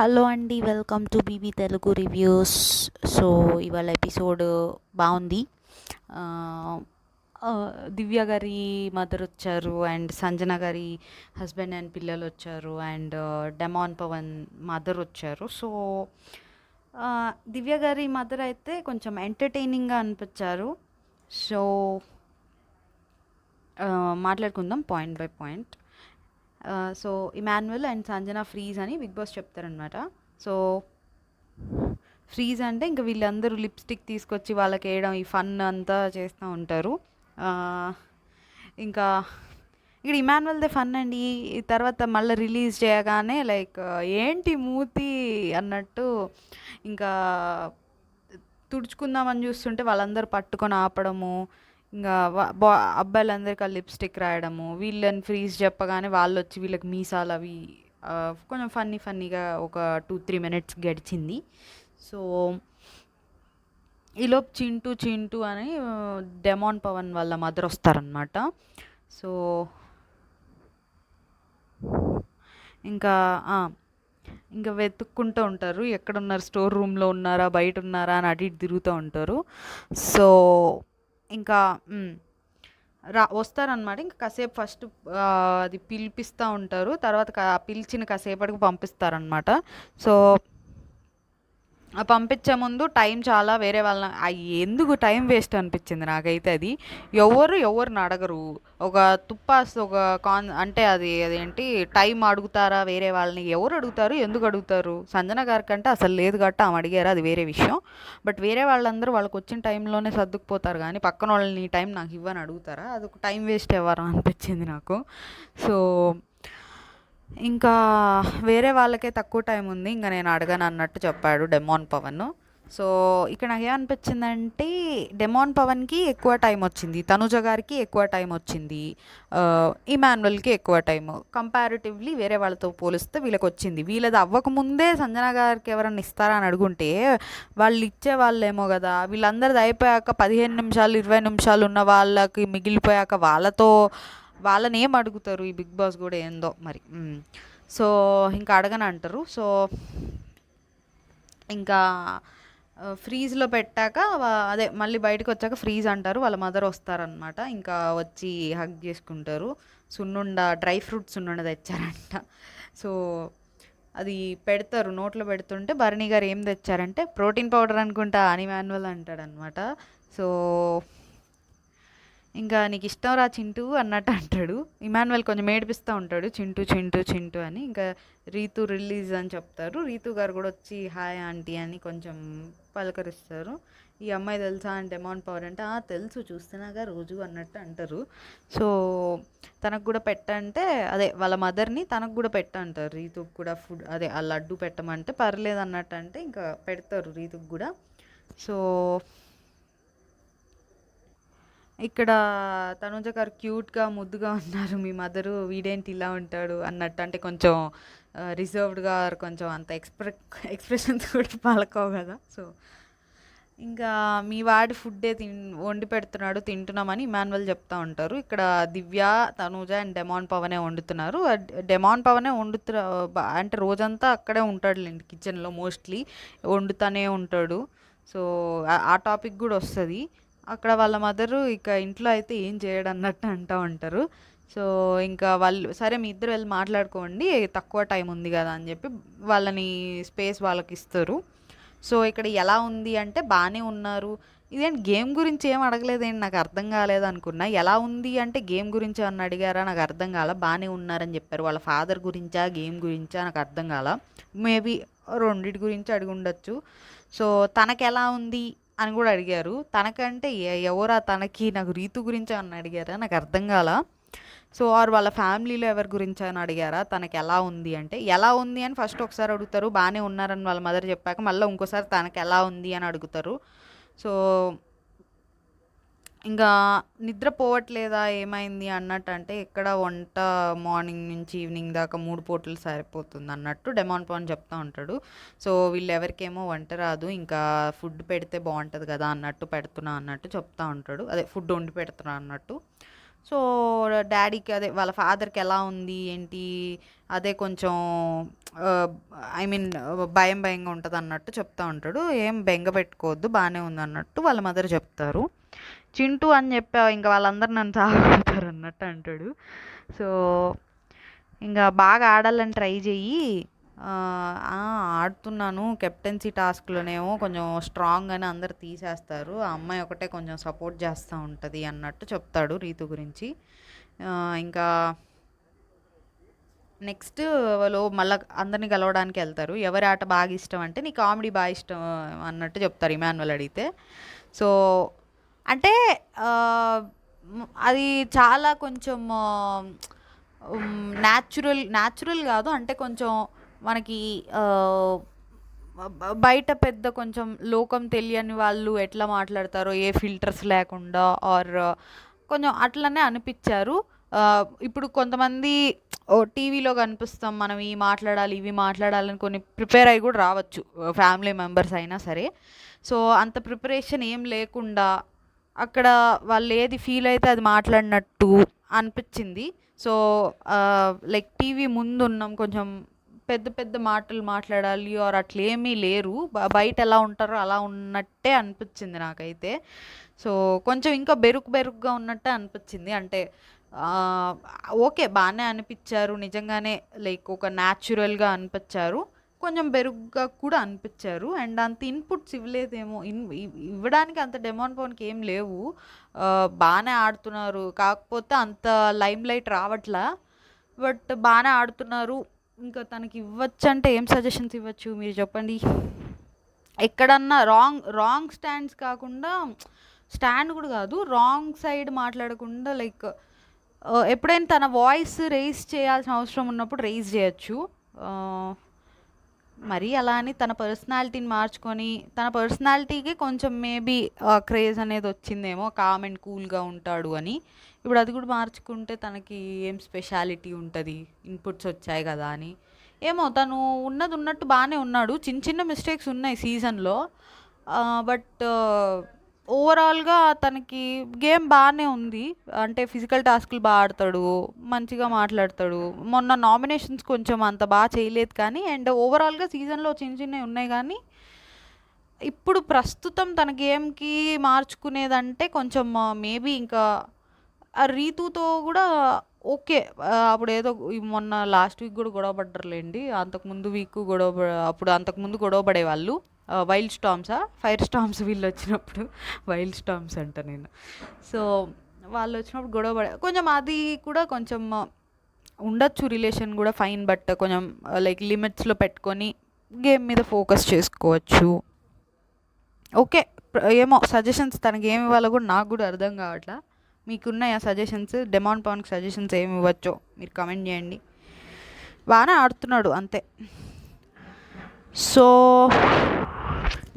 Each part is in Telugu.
హలో అండి, welcome to BB Telugu reviews. So ఇవాళ ఎపిసోడ్ బాగుంది. ఆ, ఆ, దివ్య గారి మదర్ వచ్చారు, అండ్ సంజన గారి హస్బెండ్ అండ్ పిల్లలు వచ్చారు, అండ్ డెమాన్ పవన్ మదర్ వచ్చారు. సో దివ్య గారి మదర్ అయితే కొంచెం ఎంటర్టైనింగ్గా అనిపించారు. సో మాట్లాడుకుందాం point by point. So Emmanuel and Sanjana freeze అని బిగ్ బాస్ చెప్తారనమాట. సో ఫ్రీజ్ అంటే ఇంకా వీళ్ళందరూ లిప్స్టిక్ తీసుకొచ్చి వాళ్ళకి వేయడం, ఈ ఫన్ అంతా చేస్తూ ఉంటారు. ఆ, ఇంకా ఇక్కడ ఇమాన్యుయల్దే ఫన్ అండి. ఈ తర్వాత మళ్ళీ రిలీజ్ చేయగానే లైక్ ఏంటి మూతి అన్నట్టు ఇంకా తుడుచుకుందామని చూస్తుంటే వాళ్ళందరూ పట్టుకొని ఆపడము, ఇంకా అబ్బాయిలందరికీ ఆ లిప్స్టిక్ రాయడము, వీళ్ళని ఫ్రీజ్ చెప్పగానే వాళ్ళు వచ్చి వీళ్ళకి మీసాలు అవి కొంచెం ఫన్నీగా ఒక 2-3 మినిట్స్ గడిచింది. సో ఈలోపు చింటూ అని డెమాన్ పవన్ వాళ్ళ మదర్ వస్తారనమాట. సో ఇంకా ఇంకా వెతుక్కుంటూ ఉంటారు, ఎక్కడున్నారు, స్టోర్ రూమ్లో ఉన్నారా, బయట ఉన్నారా అని అటు ఇటు తిరుగుతూ ఉంటారు. సో ఇంకా వస్తారనమాట. ఇంకా కాసేపు ఫస్ట్ అది పిలిపిస్తూ ఉంటారు, తర్వాత పిలిచిన కాసేపటికి పంపిస్తారనమాట. సో పంపించే ముందు టైం చాలా వేరే వాళ్ళని ఎందుకు టైం వేస్ట్ అనిపించింది నాకైతే. అది ఎవరిని అడగరు, ఒక తుప్పాస్ ఒక అంటే అదేంటి టైం అడుగుతారా వేరే వాళ్ళని, ఎవరు అడుగుతారు, ఎందుకు అడుగుతారు? సంజన గారి కంటే అసలు లేదు కాబట్టి ఆమె అడిగారు, అది వేరే విషయం. బట్ వేరే వాళ్ళందరూ వాళ్ళకి వచ్చిన టైంలోనే సర్దుకుపోతారు, కానీ పక్కన వాళ్ళని టైం నాకు ఇవ్వని అడుగుతారా? అదొక టైం వేస్ట్ ఎవరు అనిపించింది నాకు. సో ఇంకా వేరే వాళ్ళకే తక్కువ టైం ఉంది, ఇంకా నేను అడగను అన్నట్టు చెప్పాడు డెమాన్ పవన్. సో ఇక్కడ నాకు ఏమనిపించిందంటే డెమాన్ పవన్కి ఎక్కువ టైం వచ్చింది, తనుజ గారికి ఎక్కువ టైం వచ్చింది, ఇమాన్యుయల్కి ఎక్కువ టైం కంపారిటివ్లీ వేరే వాళ్ళతో పోలిస్తే వీళ్ళకి వచ్చింది. వీళ్ళది అవ్వకముందే సంజన గారికి ఎవరన్నా ఇస్తారా అని అడుగుంటే వాళ్ళు ఇచ్చే వాళ్ళేమో కదా. వీళ్ళందరిది అయిపోయాక 15 నిమిషాలు 20 నిమిషాలు ఉన్న వాళ్ళకి మిగిలిపోయాక వాళ్ళని ఏం అడుగుతారు? ఈ బిగ్ బాస్ కూడా ఏందో మరి. సో ఇంకా అడగని అంటారు. సో ఇంకా ఫ్రీజ్లో పెట్టాక అదే మళ్ళీ బయటకు వచ్చాక ఫ్రీజ్ అంటారు, వాళ్ళ మదర్ వస్తారనమాట. ఇంకా వచ్చి హగ్ చేసుకుంటారు. సున్నుండ, డ్రై ఫ్రూట్స్ సున్నుండ తెచ్చారంట. సో అది పెడతారు, నోట్లో పెడుతుంటే భరణి గారు ఏం తెచ్చారంటే ప్రోటీన్ పౌడర్ అనుకుంటా అని మాన్యువల్ అంటాడనమాట. సో ఇంకా నీకు ఇష్టం రా చింటూ అన్నట్టు అంటాడు. ఇమాన్యుయల్ కొంచెం ఏడిపిస్తూ ఉంటాడు, చింటూ అని. ఇంకా రీతు రిలీజ్ అని చెప్తారు. రీతు గారు కూడా వచ్చి హాయ్ ఆంటీ అని కొంచెం పలకరిస్తారు. ఈ అమ్మాయి తెలుసా అంటే డెమాన్ పవర్ అంటే తెలుసు, చూస్తున్నాగా రోజు అన్నట్టు అంటారు. సో తనకు కూడా పెట్టంటే అదే వాళ్ళ మదర్ని తనకు కూడా పెట్టంటారు, రీతుకు కూడా ఫుడ్ అదే ఆ లడ్డు పెట్టమంటే పర్లేదు అన్నట్టు అంటే ఇంకా పెడతారు రీతుకు కూడా. సో ఇక్కడ తనుజ గారు క్యూట్గా ముద్దుగా ఉన్నారు, మీ మదరు వీడేంటి ఇలా ఉంటాడు అన్నట్టు, అంటే కొంచెం రిజర్వ్డ్గా కొంచెం అంత ఎక్స్ప్రెషన్స్ కూడా పలకవు కదా. సో ఇంకా మీ వాడి ఫుడ్డే వండి పెడుతున్నాడు, తింటున్నామని ఇమాన్యుయల్ చెప్తా ఉంటారు. ఇక్కడ దివ్య, తనూజ అండ్ డెమాన్ పవనే వండుతున్నారు. డెమాన్ పవనే అంటే రోజంతా అక్కడే ఉంటాడులేండి కిచెన్లో, మోస్ట్లీ వండుతూనే ఉంటాడు. సో ఆ టాపిక్ కూడా వస్తుంది అక్కడ. వాళ్ళ మదరు ఇక ఇంట్లో అయితే ఏం చేయడు అన్నట్టు అంటూ ఉంటారు. సో ఇంకా వాళ్ళు సరే మీ ఇద్దరు వెళ్ళి మాట్లాడుకోండి, తక్కువ టైం ఉంది కదా అని చెప్పి వాళ్ళని స్పేస్ వాళ్ళకి ఇస్తారు. సో ఇక్కడ ఎలా ఉంది అంటే బాగానే ఉన్నారు. ఇదేంటి గేమ్ గురించి ఏం అడగలేదేంటి, నాకు అర్థం కాలేదు అనుకున్నా. ఎలా ఉంది అంటే గేమ్ గురించి ఏమన్నా అడిగారా, నాకు అర్థం కాల. బాగానే ఉన్నారని చెప్పారు. వాళ్ళ ఫాదర్ గురించా గేమ్ గురించా నాకు అర్థం కాల. మేబీ రెండింటి గురించి అడిగి ఉండొచ్చు. సో తనకు ఎలా ఉంది అని కూడా అడిగారు. తనకంటే ఎవరా తనకి, నాకు రీతు గురించి ఏమన్నా అడిగారా, నాకు అర్థం కాల. సో వాళ్ళ ఫ్యామిలీలో ఎవరి గురించి అని అడిగారా, తనకి ఎలా ఉంది అంటే ఎలా ఉంది అని ఫస్ట్ ఒకసారి అడుగుతారు, బాగానే ఉన్నారని వాళ్ళ మదర్ చెప్పాక మళ్ళీ ఇంకోసారి తనకి ఎలా ఉంది అని అడుగుతారు. సో ఇంకా నిద్రపోవట్లేదా ఏమైంది అన్నట్టు అంటే ఎక్కడ వంట మార్నింగ్ నుంచి ఈవినింగ్ దాకా 3 పూటలు సరిపోతుంది అన్నట్టు డెమాన్ పవన్ చెప్తా ఉంటాడు. సో వీళ్ళు ఎవరికేమో వంట రాదు, ఇంకా ఫుడ్ పెడితే బాగుంటుంది కదా అన్నట్టు పెడుతున్నా అన్నట్టు చెప్తా ఉంటాడు, అదే ఫుడ్ వండి పెడుతున్నా అన్నట్టు. సో డాడీకి అదే వాళ్ళ ఫాదర్కి ఎలా ఉంది ఏంటి అదే కొంచెం ఐ మీన్ భయం భయంగా ఉంటుంది అన్నట్టు చెప్తా ఉంటాడు. ఏం బెంగ పెట్టుకోవద్దు బాగానే ఉంది అన్నట్టు వాళ్ళ మదర్ చెప్తారు. చింటూ అని చెప్పావు ఇంకా వాళ్ళందరూ నన్ను చావగొడతారు అన్నట్టు అంటాడు. సో ఇంకా బాగా ఆడాలని ట్రై చెయ్యి. ఆడుతున్నాను కెప్టెన్సీ టాస్క్లోనేమో కొంచెం స్ట్రాంగ్ అని అందరు తీసేస్తారు, ఆ అమ్మాయి ఒకటే కొంచెం సపోర్ట్ చేస్తూ ఉంటుంది అన్నట్టు చెప్తాడు రీతు గురించి. ఇంకా నెక్స్ట్ వాళ్ళు మళ్ళీ అందరినీ కలవడానికి వెళ్తారు. ఎవరి ఆట బాగా ఇష్టం అంటే నీ కామెడీ బాగా ఇష్టం అన్నట్టు చెప్తారు ఇమాన్యుల్ అడిగితే. సో అంటే అది చాలా కొంచెం న్యాచురల్ కాదు, అంటే కొంచెం మనకి బయట పెద్ద కొంచెం లోకం తెలియని వాళ్ళు ఎట్లా మాట్లాడతారో ఏ ఫిల్టర్స్ లేకుండా ఆర్ కొంచెం అట్లనే అనిపించారు. ఇప్పుడు కొంతమంది టీవీలో కనిపిస్తాం మనం ఈ మాట్లాడాలి ఇవి మాట్లాడాలని కొన్ని ప్రిపేర్ అయ్యి కూడా రావచ్చు ఫ్యామిలీ మెంబర్స్ అయినా సరే. సో అంత ప్రిపరేషన్ ఏం లేకుండా అక్కడ వాళ్ళు ఏది ఫీల్ అయితే అది మాట్లాడినట్టు అనిపించింది. సో లైక్ టీవీ ముందు ఉన్నాం కొంచెం పెద్ద పెద్ద మాటలు మాట్లాడాలి ఆర్ అట్లేమీ లేరు, బయట ఎలా ఉంటారో అలా ఉన్నట్టే అనిపించింది నాకైతే. సో కొంచెం ఇంకా బెరుకుగా ఉన్నట్టే అనిపించింది. అంటే ఓకే బాగానే అనిపించారు నిజంగానే, లైక్ ఒక న్యాచురల్గా అనిపించారు, కొంచెం బెరుగ్గా కూడా అనిపించారు. అండ్ అంత ఇన్పుట్స్ ఇవ్వలేదేమో, ఇవ్వడానికి అంత డెమాన్ పవన్కి ఏం లేవు, బాగానే ఆడుతున్నారు కాకపోతే అంత లైమ్ లైట్ రావట్లా, బట్ బాగానే ఆడుతున్నారు. ఇంకా తనకి ఇవ్వచ్చు అంటే ఏం సజెషన్స్ ఇవ్వచ్చు మీరు చెప్పండి. ఎక్కడన్నా రాంగ్ స్టాండ్స్ కాకుండా, స్టాండ్ కూడా కాదు రాంగ్ సైడ్ మాట్లాడకుండా, లైక్ ఎప్పుడైనా తన వాయిస్ రైజ్ చేయాల్సిన అవసరం ఉన్నప్పుడు రైజ్ చేయొచ్చు. మరి అలా అని తన పర్సనాలిటీని మార్చుకొని, తన పర్సనాలిటీకి కొంచెం మేబీ క్రేజ్ అనేది వచ్చిందేమో కామ్ అండ్ కూల్గా ఉంటాడు అని. ఇప్పుడు అది కూడా మార్చుకుంటే తనకి ఏం స్పెషాలిటీ ఉంటుంది, ఇన్పుట్స్ వచ్చాయి కదా అని. ఏమో తను ఉన్నట్టు బాగానే ఉన్నాడు, చిన్న మిస్టేక్స్ ఉన్నాయి సీజన్లో, బట్ ఓవరాల్గా తనకి గేమ్ బాగానే ఉంది. అంటే ఫిజికల్ టాస్క్లు బాగా ఆడతాడు, మంచిగా మాట్లాడతాడు. మొన్న నామినేషన్స్ కొంచెం అంత బాగా చేయలేదు కానీ, అండ్ ఓవరాల్గా సీజన్లో చిన్నవి ఉన్నాయి కానీ ఇప్పుడు ప్రస్తుతం తన గేమ్కి మార్చుకునేదంటే కొంచెం మేబీ ఇంకా రీతుతో కూడా ఓకే. అప్పుడు ఏదో మొన్న లాస్ట్ వీక్ కూడా గొడవ పడ్డరులేండి, అంతకుముందు వీక్ అంతకుముందు గొడవ పడేవాళ్ళు. వైల్డ్ స్టామ్సా ఫైర్ స్టామ్స్ వీళ్ళు వచ్చినప్పుడు వైల్డ్ స్టామ్స్ అంట నేను. సో వాళ్ళు వచ్చినప్పుడు గొడవ పడే కొంచెం అది కూడా కొంచెం ఉండొచ్చు రిలేషన్ కూడా ఫైన్, బట్ కొంచెం లైక్ లిమిట్స్లో పెట్టుకొని గేమ్ మీద ఫోకస్ చేసుకోవచ్చు. ఓకే ఏమో సజెషన్స్ తనకి ఏమి ఇవ్వాలో కూడా నాకు కూడా అర్థం కావట్లా. మీకున్నాయా సజెషన్స్? డెమాన్ పవన్కి సజెషన్స్ ఏమి ఇవ్వచ్చో మీరు కమెంట్ చేయండి. బాగానే ఆడుతున్నాడు అంతే. సో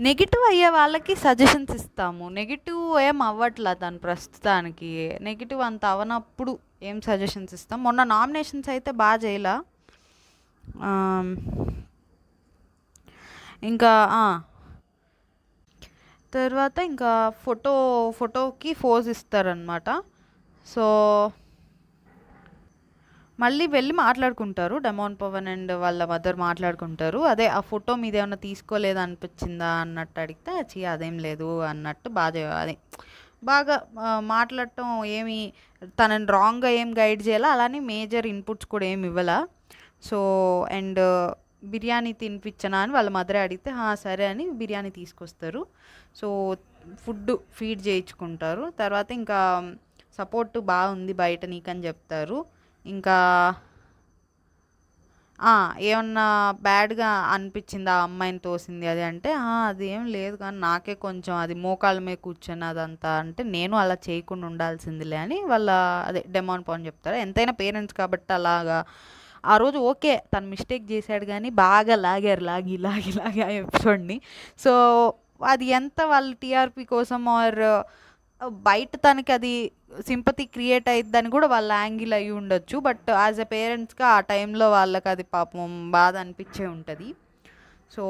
నెగిటివ్ అయ్యే వాళ్ళకి సజెషన్స్ ఇస్తాము, నెగిటివ్ ఏం అవ్వట్లా తను ప్రస్తుతానికి, నెగిటివ్ అంత అవనప్పుడు ఏం సజెషన్స్ ఇస్తాం. మొన్న నామినేషన్స్ అయితే బాగా చేయలా. ఇంకా తర్వాత ఇంకా ఫోటోకి ఫోజ్ ఇస్తారనమాట. సో మళ్ళీ వెళ్ళి మాట్లాడుకుంటారు, డెమాన్ పవన్ అండ్ వాళ్ళ మదర్ మాట్లాడుకుంటారు. అదే ఆ ఫోటో మీద ఏమన్నా తీసుకోలేదు అనిపించిందా అన్నట్టు అడిగితే అదేం లేదు అన్నట్టు బాగా మాట్లాడటం, ఏమి తనని రాంగ్గా ఏం గైడ్ చేయాలా, అలానే మేజర్ ఇన్పుట్స్ కూడా ఏమి ఇవ్వాల. సో అండ్ బిర్యానీ తినిపించనా అని వాళ్ళ మదర్ అడిగితే సరే అని బిర్యానీ తీసుకొస్తారు. సో ఫీడ్ చేయించుకుంటారు. తర్వాత ఇంకా సపోర్ట్ బాగుంది బయట నీకని చెప్తారు. ఇంకా ఏమన్నా బ్యాడ్గా అనిపించింది ఆ అమ్మాయిని తోసింది అది అంటే అది ఏం లేదు కానీ నాకే కొంచెం అది మోకాళ్ళ మీద కూర్చొని అదంతా అంటే నేను అలా చేయకుండా ఉండాల్సిందిలే అని వాళ్ళ డెమాన్ పవన్ చెప్తారు. ఎంతైనా పేరెంట్స్ కాబట్టి అలాగా ఆ రోజు ఓకే తను మిస్టేక్ చేశాడు కానీ బాగా లాగి ఆ ఎపిసోడ్ని. సో అది ఎంత వాళ్ళు టీఆర్పీ కోసం ఆర్ బయట తనకి అది సింపతి క్రియేట్ అయిద్దని కూడా వాళ్ళ యాంగిల్ అయ్యి ఉండొచ్చు, బట్ యాజ్ ఎ పేరెంట్స్గా ఆ టైంలో వాళ్ళకి అది పాపం బాధ అనిపించే ఉంటుంది. సో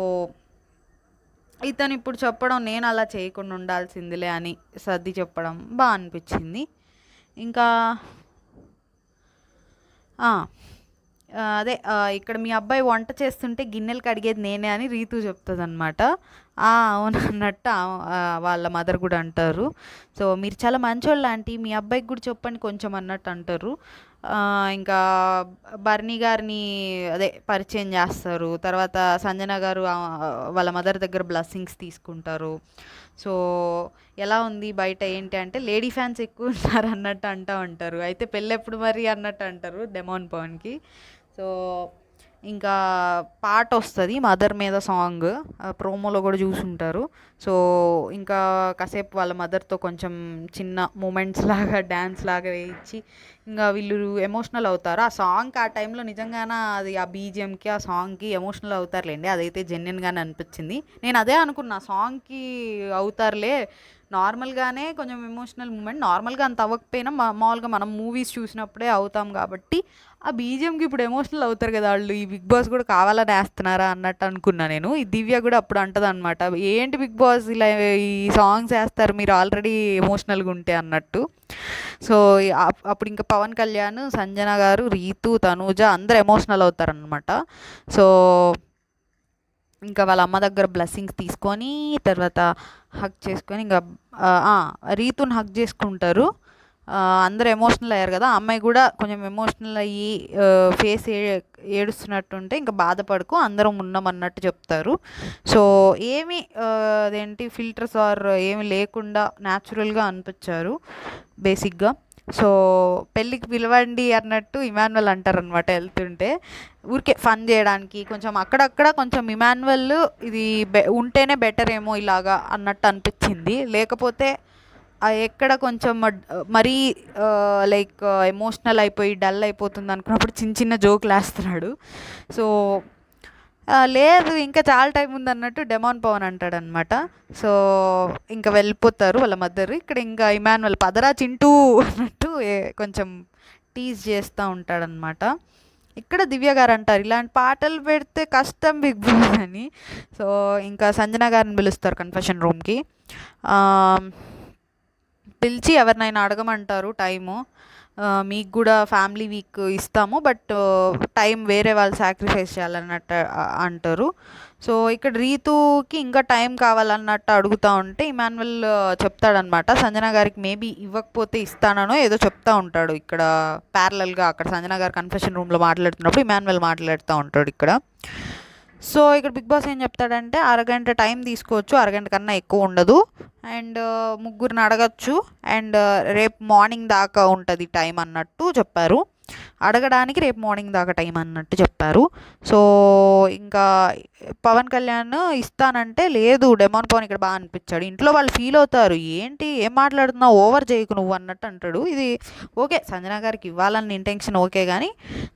ఇతను ఇప్పుడు చెప్పడం నేను అలా చేయకుండా ఉండాల్సిందిలే అని సర్ది చెప్పడం బాగా అనిపించింది. ఇంకా ఆ! అదే ఇక్కడ మీ అబ్బాయి వంట చేస్తుంటే గిన్నెలు కడిగేది నేనే అని రీతు చెప్తదనమాట. అవును అన్నట్టు వాళ్ళ మదర్ గూడా అంటారు. సో, "మీరు చాలా మంచోళ్ళు ఆంటీ. మీ అబ్బాయికి గూడా చెప్పండి కొంచెం" అన్నట్టు అంటారు. ఇంకా బర్నీ గారిని అదే పరిచయం జేస్తారు. తర్వాత సంజన గారు వాళ్ళ మదర్ దగ్గర బ్లెస్సింగ్స్ తీసుకుంటారు. సో, ఎలా ఉంది బయట ఏంటి అంటే, లేడీ ఫ్యాన్స్ ఎక్కువున్నారన్నట్టు అంటా ఉంటారు. అయితే పెళ్ళెప్పుడు మరి అన్నట్టు అంటారు డెమాన్ పవన్‌కి. సో, ఇంకా పాటొస్తది 'మదర్' మీద సాంగ్. ప్రోమోలో గూడా జూసుంటారు. సో, ఇంకా కాసేపు వాళ్ళ మదర్‌తో కొంచెం చిన్న మూమెంట్స్ లాగా డాన్స్ లాగా వేయించి, ఇంగా వీళ్ళు ఎమోషనల్ అవుతారు. ఆ సాంగ్‌కి ఆ టైంలో నిజంగాన అది ఆ బీజీఎంకి, ఆ సాంగ్‌కి ఎమోషనల్ అవుతారులెండి. అదైతే జెన్యూన్‌గానే అనిపిచ్చింది. నేనదే అనుకున్నా సాంగ్‌కి అవుతారులే. నార్మల్‌గానే కొంచెం ఎమోషనల్ మూమెంట్. నార్మల్‌గా అంత అవ్వకపోయినా మామూలుగా మనం మూవీస్ చూసినప్పుడే అవుతాం గాబట్టి, ఆ బీజీఎంకి ఇప్పుడు ఎమోషనల్ అవుతారు గదా! ఆళ్ళు. ఈ 'బిగ్ బాస్' గూడా కావాలని ఏస్తన్నారా అన్నట్టు అనుకున్నా నేను. ఈ దివ్య గూడా అప్పుడు అంటదనమాట. ఏంటి 'బిగ్ బాస్' ఇలా ఈ సాంగ్స్ ఏస్తారు మీరు ఆల్రెడీ ఎమోషనల్‌గా ఉంటే అన్నట్టు. సో, అప్పుడు ఇంకా పవన్ కళ్యాణ్, సంజన గారు, రీతు, తనూజ అందరూ ఎమోషనల్ అవుతారనమాట. సో, ఇంకా వాళ్ళ అమ్మ దగ్గర బ్లెస్సింగ్స్ తీసుకొని, తర్వాత హగ్ చేసుకొని ఇంక రీతుని హగ్ చేసుకుంటారు. అందరూ ఎమోషనల్ అయ్యారు కదా! ఆ అమ్మాయి కూడా కొంచెం ఎమోషనల్ అయ్యి ఫేస్ ఏడుస్తున్నట్టుంటే ఇంక బాధపడకు అందరం ఉన్నాం అన్నట్టు చెప్తారు. సో, ఏమి అదేంటి ఫిల్టర్స్ ఆర్ ఏమి లేకుండా న్యాచురల్‌గా అనిపించారు బేసిక్‌గా. సో, పెళ్ళికి పిలవండి అన్నట్టు ఇమాన్యుయల్ అంటారనమాట ఎళ్తుంటే. ఊరికే ఫన్ జేయడానికి కొంచెం అక్కడక్కడ కొంచెం ఇమాన్యుయల్ ఇది ఉంటేనే బెటర్ ఏమో ఇలాగా అన్నట్టు అనిపిచ్చింది. లేకపోతే ఎక్కడ కొంచెం మరీ లైక్ ఎమోషనల్ అయిపోయి డల్ అయిపోతుంది అనుకున్నప్పుడు చిన్న చిన్న జోకులేస్తున్నాడు. సో, లేదు ఇంకా చాలా టైం ఉందన్నట్టు డెమాన్ పవన్ అంటాడనమాట. సో, ఇంక వెళ్ళిపోతారు వాళ్ళ మదర్. ఇక్కడ ఇంకా ఇమాన్యుయల్ పదరా చింటూ అన్నట్టు కొంచెం టీజ్ చేస్తా ఉంటాడనమాట. ఇక్కడ దివ్య గారు అంటారు ఇలాంటి పాటలు పెడితే కష్టం బిగ్ బాస్ అని. సో, ఇంకా సంజన గారిని పిలుస్తారు కన్ఫెషన్ రూమ్‌కి. పిలిచి ఎవరినైనా అడగమంటారు టైము. మీకు గూడా ఫ్యామిలీ వీక్ ఇస్తాము. బట్ టైం వేరే వాళ్ళు సాక్రిఫైస్ చేయాలన్నట్టు అంటారు. సో, ఇక్కడ రీతూకి ఇంకా టైం కావాలన్నట్టు అడుగుతా ఉంటే ఇమాన్యుయల్ చెప్తాడనమాట. సంజన గారికి మేబీ ఇవ్వకపోతే ఇస్తాననో ఏదో చెప్తా ఉంటాడు. ఇక్కడ ప్యారలల్‌గా అక్కడ సంజన గారు కన్ఫెషన్ రూమ్‌లో మాట్లాడుతున్నప్పుడు ఇమాన్యుయల్ మాట్లాడుతా ఉంటాడు ఇక్కడ. సో, ఇక్కడ బిగ్ బాస్ ఏం చెప్తాడంటే అరగంట టైం తీసుకోవచ్చు. అరగంట కన్నా ఎక్కువ ఉండదు. అండ్ ముగ్గురిని అడగచ్చు. అండ్ రేపు మార్నింగ్ దాకా ఉంటుంది టైం అన్నట్టు చెప్పారు. అడగడానికి రేపు మార్నింగ్ దాకా టైం అన్నట్టు చెప్పారు. సో, ఇంకా పవన్ కళ్యాణ్ ఇస్తానంటే లేదు డెమాన్ పవన్ ఇక్కడ బాగా అనిపించాడు. ఇంట్లో వాళ్ళు ఫీల్ అవుతారు. ఏంటి ఏం మాట్లాడుతున్నావు ఓవర్ చేయకు నువ్వు అన్నట్టు అంటాడు. ఇది ఓకే సంజన గారికి ఇవ్వాలన్న ఇంటెన్షన్ ఓకే కానీ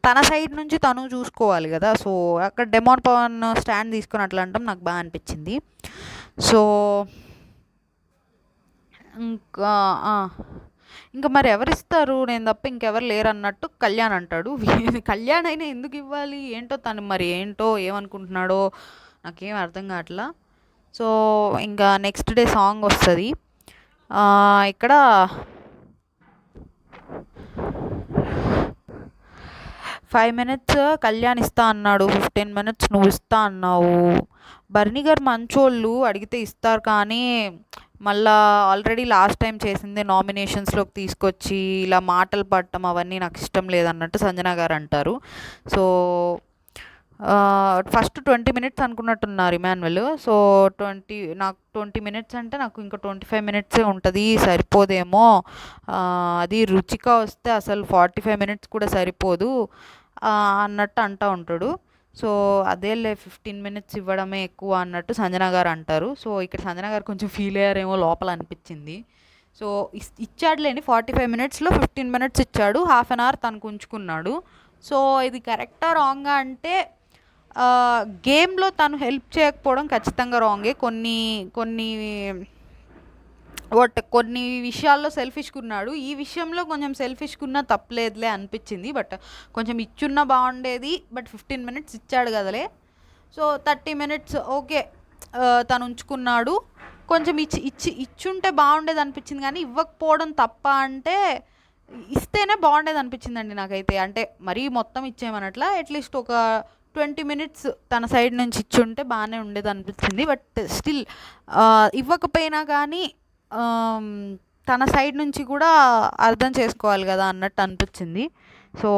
తన సైడ్ నుంచి తను చూసుకోవాలి కదా! సో, అక్కడ డెమాన్ పవన్ స్టాండ్ తీసుకొని అట్లా అనడం నాకు బాగా అనిపించింది. సో, ఇంకా ఇంకా మరి ఎవరిస్తారు నేను తప్ప ఇంకెవరు లేరన్నట్టు కళ్యాణ్ అంటాడు. కళ్యాణ్ అయినా ఎందుకు ఇవ్వాలి ఏంటో తను మరి ఏంటో ఏమనుకుంటున్నాడో నాకేం అర్థం కావట్లా. సో, ఇంకా నెక్స్ట్ డే సాంగ్ వస్తుంది. ఇక్కడ 5 మినిట్స్ కళ్యాణ్ ఇస్తా అన్నాడు. 15 మినిట్స్ నువ్వు ఇస్తా అన్నావు. బర్నీ గారు మంచోళ్ళు అడిగితే ఇస్తారు కానీ మళ్ళా ఆల్రెడీ లాస్ట్ టైం చేసిందే నామినేషన్స్లోకి తీసుకొచ్చి ఇలా మాటలు పడటం అవన్నీ నాకు ఇష్టం లేదన్నట్టు సంజన గారు అంటారు. సో, ఫస్ట్ 20 మినిట్స్ అనుకున్నట్టున్నారు ఇమాన్యుయల్. సో, నాకు 20 మినిట్స్ అంటే నాకు ఇంకా 25 మినిట్సే ఉంటుంది సరిపోదేమో. అది రుచిక వస్తే అసలు 45 మినిట్స్ కూడా సరిపోదు అన్నట్టు అంటూ ఉంటాడు. సో, అదేలే 15 మినిట్స్ ఇవ్వడమే ఎక్కువ అన్నట్టు సంజన గారు అంటారు. సో, ఇక్కడ సంజన గారు కొంచెం ఫీల్ అయ్యారేమో లోపల అనిపించింది. సో, ఇచ్చాడులేండి 45 మినిట్స్లో 15 మినిట్స్ ఇచ్చాడు. హాఫ్ అన్ అవర్ తనకు ఉంచుకున్నాడు. సో, ఇది కరెక్టా రాంగా అంటే గేమ్లో తను హెల్ప్ చేయకపోవడం ఖచ్చితంగా రాంగే. కొన్ని విషయాల్లో సెల్ఫిష్గా ఉన్నాడు. ఈ విషయంలో కొంచెం సెల్ఫిష్గా ఉన్నా తప్పలేదులే అనిపించింది. బట్ కొంచెం ఇచ్చున్నా బాగుండేది. బట్ 15 మినిట్స్ ఇచ్చాడు కదలే. సో, 30 మినిట్స్ ఓకే తను ఉంచుకున్నాడు. కొంచెం ఇచ్చుంటే బాగుండేది అనిపించింది కానీ ఇవ్వకపోవడం తప్ప అంటే ఇస్తేనే బాగుండేది అనిపించిందండి నాకైతే. అంటే మరీ మొత్తం ఇచ్చేయమనట్లా, అట్లీస్ట్ ఒక 20 మినిట్స్ తన సైడ్ నుంచి ఇచ్చుంటే బాగానే ఉండేది అనిపించింది. బట్ స్టిల్ ఇవ్వకపోయినా కానీ ఆమ్, తన సైడ్ నుంచి కూడా అర్థం చేసుకోవాలి కదా అన్నట్టు అనిపించింది. సో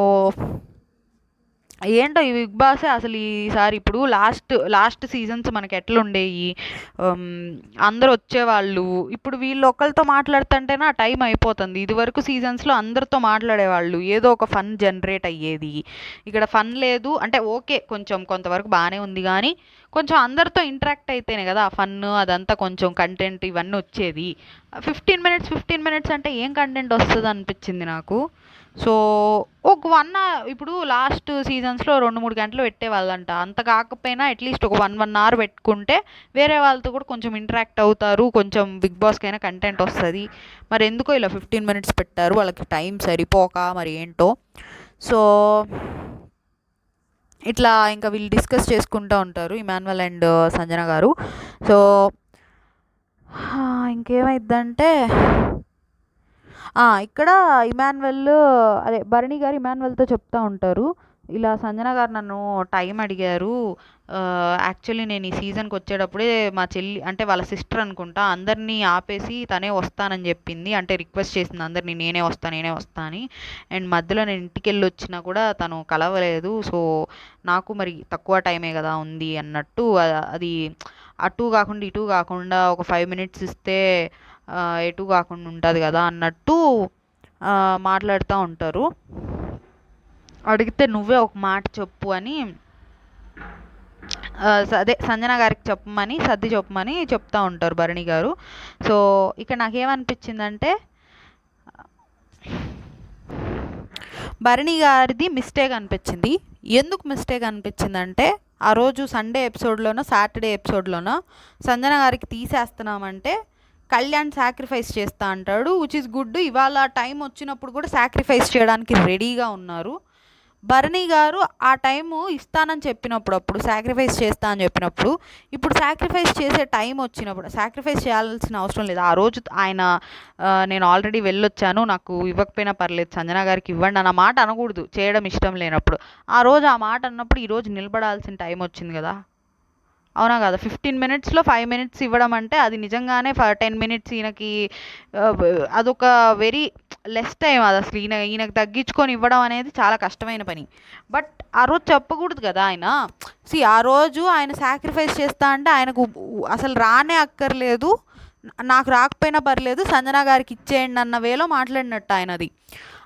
ఏంటో ఈ బిగ్ బాసే అసలు ఈసారి ఇప్పుడు లాస్ట్ సీజన్స్ మనకి ఎట్లుండేవి, ఉమ్, అందరూ వచ్చేవాళ్ళు. ఇప్పుడు వీళ్ళు ఒక్కరితో మాట్లాడుతుంటేనే ఆ టైం అయిపోతుంది. ఇదివరకు సీజన్స్లో అందరితో మాట్లాడేవాళ్ళు, ఏదో ఒక ఫన్ జనరేట్ అయ్యేది. ఇక్కడ ఫన్ లేదు అంటే ఓకే, కొంచెం కొంతవరకు బాగానే ఉంది కానీ కొంచెం అందరితో ఇంటరాక్ట్ అయితేనే కదా ఆ ఫన్ అదంతా కొంచెం కంటెంట్ ఇవన్నీ వచ్చేది. 15 మినిట్స్ అంటే ఏం కంటెంట్ వస్తుంది అనిపించింది నాకు. సో ఒక ఇప్పుడు లాస్ట్ సీజన్స్లో 2-3 గంటలు పెట్టేవాళ్ళంట. అంత కాకపోయినా అట్లీస్ట్ ఒక 1 అవర్ పెట్టుకుంటే వేరే వాళ్ళతో కూడా కొంచెం ఇంటరాక్ట్ అవుతారు, కొంచెం బిగ్ బాస్కైనా కంటెంట్ వస్తుంది. మరి ఎందుకో ఇలా 15 మినిట్స్ పెట్టారు, వాళ్ళకి టైం సరిపోక మరి ఏంటో. సో ఇట్లా ఇంకా వీళ్ళు డిస్కస్ చేసుకుంటూ ఉంటారు, ఇమాన్యువల్ అండ్ సంజన గారు. సో ఇంకేమైద్దంటే ఇక్కడ ఇమాన్యువల్, అదే భరణి గారు ఇమాన్యువల్తో చెప్తా ఉంటారు, ఇలా సంజన గారు నన్ను టైం అడిగారు. యాక్చువల్లీ నేను ఈ సీజన్కి వచ్చేటప్పుడే మా చెల్లి అంటే వాళ్ళ సిస్టర్ అనుకుంటా అందరినీ ఆపేసి తనే వస్తానని చెప్పింది. అంటే రిక్వెస్ట్ చేసింది అందరినీ, నేనే వస్తా అని. అండ్ మధ్యలో నేను ఇంటికి వెళ్ళి వచ్చినా కూడా తను కలవలేదు. సో నాకు మరి తక్కువ టైమే కదా ఉంది అన్నట్టు, అది అటు కాకుండా ఇటు కాకుండా ఒక 5 మినిట్స్ ఇస్తే ఎటు కాకుండా ఉంటుంది కదా అన్నట్టు మాట్లాడుతూ ఉంటారు. అడిగితే నువ్వే ఒక మాట చెప్పు అని అదే సంజన గారికి చెప్పమని, సర్ది చెప్పమని చెప్తా ఉంటారు భరణి గారు. సో ఇక్కడ నాకేమనిపించిందంటే భరణి గారిది మిస్టేక్ అనిపించింది. ఎందుకు మిస్టేక్ అనిపించిందంటే ఆ రోజు సండే ఎపిసోడ్లోనో సాటర్డే ఎపిసోడ్లోనో సంజన గారికి తీసేస్తున్నామంటే కళ్యాణ్ సాక్రిఫైస్ చేస్తా అంటాడు, విచ్ ఇస్ గుడ్. ఇవాళ టైం వచ్చినప్పుడు కూడా సాక్రిఫైస్ చేయడానికి రెడీగా ఉన్నారు. భరణి గారు ఆ టైము ఇస్తానని చెప్పినప్పుడు, అప్పుడు సాక్రిఫైస్ చేస్తా అని చెప్పినప్పుడు, ఇప్పుడు సాక్రిఫైస్ చేసే టైం వచ్చినప్పుడు సాక్రిఫైస్ చేయాల్సిన అవసరం లేదు. ఆ రోజు ఆయన నేను ఆల్రెడీ వెళ్ళొచ్చాను, నాకు ఇవ్వకపోయినా పర్లేదు, సంజన గారికి ఇవ్వండి అన్న మాట అనకూడదు చేయడం ఇష్టం లేనప్పుడు. ఆ రోజు ఆ మాట అన్నప్పుడు ఈరోజు నిలబడాల్సిన టైం వచ్చింది కదా, అవునా కదా? 15 మినిట్స్లో 5 మినిట్స్ ఇవ్వడం అంటే అది నిజంగానే 10 మినిట్స్ ఈయనకి అదొక వెరీ లెస్ టైం. అది అసలు ఈయనకు తగ్గించుకొని ఇవ్వడం అనేది చాలా కష్టమైన పని. బట్ ఆ రోజు చెప్పకూడదు కదా ఆయన. ఆ రోజు ఆయన సాక్రిఫైస్ చేస్తా అంటే ఆయనకు అసలు రానే అక్కర్లేదు, నాకు రాకపోయినా పర్లేదు, సంజన గారికి ఇచ్చేయండి అన్న వేలో మాట్లాడినట్టు ఆయనది.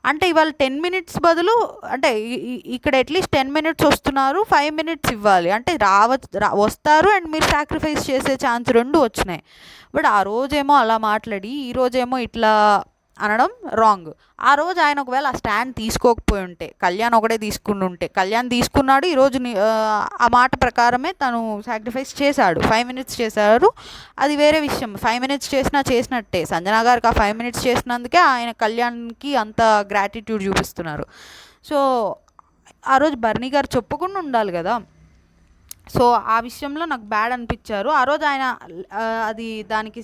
అంటే ఇవాళ 10 మినిట్స్ బదులు అంటే ఇక్కడ అట్లీస్ట్ 10 మినిట్స్ వస్తున్నారు, 5 మినిట్స్ ఇవ్వాలి. అంటే వస్తారు అండ్ మీరు సాక్రిఫైస్ చేసే ఛాన్స్ 2 వచ్చినాయి. బట్ ఆ రోజేమో అలా మాట్లాడి ఈ రోజేమో ఇట్లా అనడం రాంగ్. ఆ రోజు ఆయన ఒకవేళ ఆ స్టాండ్ తీసుకోకపోయి ఉంటే, కళ్యాణ్ ఒకటే తీసుకుని ఉంటే, కళ్యాణ్ తీసుకున్నాడు ఈరోజు ఆ మాట ప్రకారమే తను సాక్రిఫైస్ చేశాడు, 5 మినిట్స్ చేశాడు, అది వేరే విషయం. 5 మినిట్స్ చేసినట్టే. సంజన గారికి ఆ 5 మినిట్స్ చేసినందుకే ఆయన కళ్యాణ్కి అంత గ్రాటిట్యూడ్ చూపిస్తున్నారు. సో ఆ రోజు భరణి గారు చెప్పకుండా ఉండాలి కదా. సో ఆ విషయంలో నాకు బ్యాడ్ అనిపించారు. ఆ రోజు ఆయన అది దానికి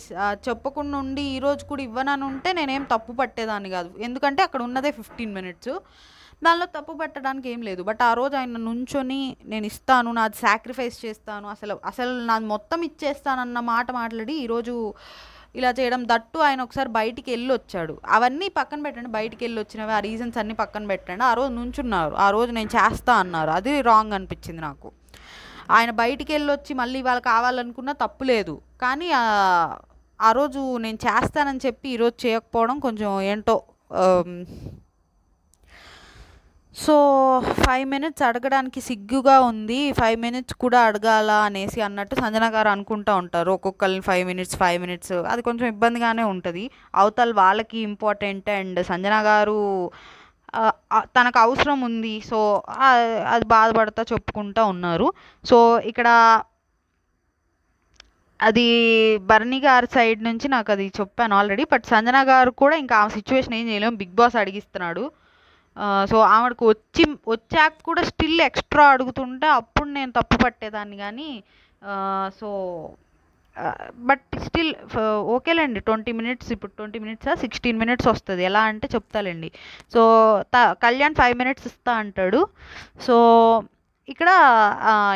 చెప్పకుండా ఉండి ఈరోజు కూడా ఇవ్వనని ఉంటే నేనేం తప్పు పట్టేదాన్ని కాదు, ఎందుకంటే అక్కడ ఉన్నదే 15 మినిట్స్, దానిలో తప్పు పెట్టడానికి ఏం లేదు. బట్ ఆ రోజు ఆయన నుంచొని నేను ఇస్తాను, నాది సాక్రిఫైస్ చేస్తాను, అసలు నాది మొత్తం ఇచ్చేస్తానన్న మాట మాట్లాడి ఈరోజు ఇలా చేయడం, దట్టు ఆయన ఒకసారి బయటికి వెళ్ళి వచ్చాడు. అవన్నీ పక్కన పెట్టండి, బయటికి వెళ్ళి వచ్చినవి ఆ రీజన్స్ అన్నీ పక్కన పెట్టండి. ఆ రోజు నుంచున్నారు, ఆ రోజు నేను చేస్తా అన్నారు, అది రాంగ్ అనిపించింది నాకు. ఆయన బయటికి వెళ్ళొచ్చి మళ్ళీ వాళ్ళు కావాలనుకున్నా తప్పు లేదు, కానీ ఆ రోజు నేను చేస్తానని చెప్పి ఈరోజు చేయకపోవడం కొంచెం ఏంటో. సో 5 మినిట్స్ అడగడానికి సిగ్గుగా ఉంది, 5 మినిట్స్ కూడా అడగాల అనేసి అన్నట్టు సంజన గారు అనుకుంటూ ఉంటారు. ఒక్కొక్కరిని 5 మినిట్స్ అది కొంచెం ఇబ్బందిగానే ఉంటుంది. అవతల వాళ్ళకి ఇంపార్టెంట్ అండ్ సంజన గారు తనకు అవసరం ఉంది. సో అది బాధపడతా చెప్పుకుంటూ ఉన్నారు. సో ఇక్కడ అది భరణి గారి సైడ్ నుంచి నాకు అది చెప్పాను ఆల్రెడీ. బట్ సంజన గారు కూడా ఇంకా ఆ సిచ్యువేషన్ ఏం చేయలేము, బిగ్ బాస్ అడిగిస్తున్నాడు. సో ఆవిడకు వచ్చాక కూడా స్టిల్ ఎక్స్ట్రా అడుగుతుంటే అప్పుడు నేను తప్పు పట్టేదాన్ని కానీ. సో బట్ స్టిల్ ఓకేలేండి. 20 మినిట్స్, ఇప్పుడు 20 మినిట్సా 16 మినిట్స్ వస్తుంది. ఎలా అంటే చెప్తాలేండి. సో కళ్యాణ్ 5 మినిట్స్ ఇస్తా అంటాడు. సో ఇక్కడ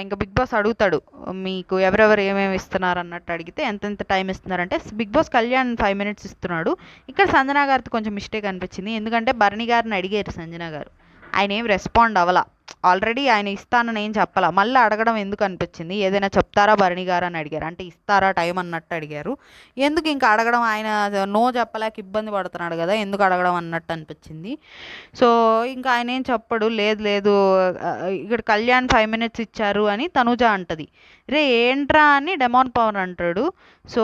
ఇంకా బిగ్ బాస్ అడుగుతాడు, మీకు ఎవరెవరు ఏమేమి ఇస్తున్నారు అన్నట్టు అడిగితే ఎంతెంత టైం ఇస్తున్నారంటే బిగ్ బాస్ కళ్యాణ్ 5 మినిట్స్ ఇస్తున్నాడు. ఇక్కడ సంజన గారితో కొంచెం మిస్టేక్ అనిపించింది. ఎందుకంటే భరణి గారిని అడిగారు సంజన గారు, ఆయన ఏం రెస్పాండ్ అవ్వాల. ఆల్రెడీ ఆయన ఇస్తానని ఏం చెప్పాల, మళ్ళీ అడగడం ఎందుకు అనిపించింది. ఏదైనా చెప్తారా భరణి గారు అని అడిగారు, అంటే ఇస్తారా టైం అన్నట్టు అడిగారు. ఎందుకు ఇంకా అడగడం, ఆయన నో చెప్పలేక ఇబ్బంది పడుతున్నాడు కదా, ఎందుకు అడగడం అన్నట్టు అనిపించింది. సో ఇంకా ఆయన ఏం చెప్పడు, లేదు లేదు ఇక్కడ కళ్యాణ్ 5 మినిట్స్ ఇచ్చారు అని తనుజ అంటది. రే ఏంట్రా అని డెమాన్ పవన్ అంటాడు. సో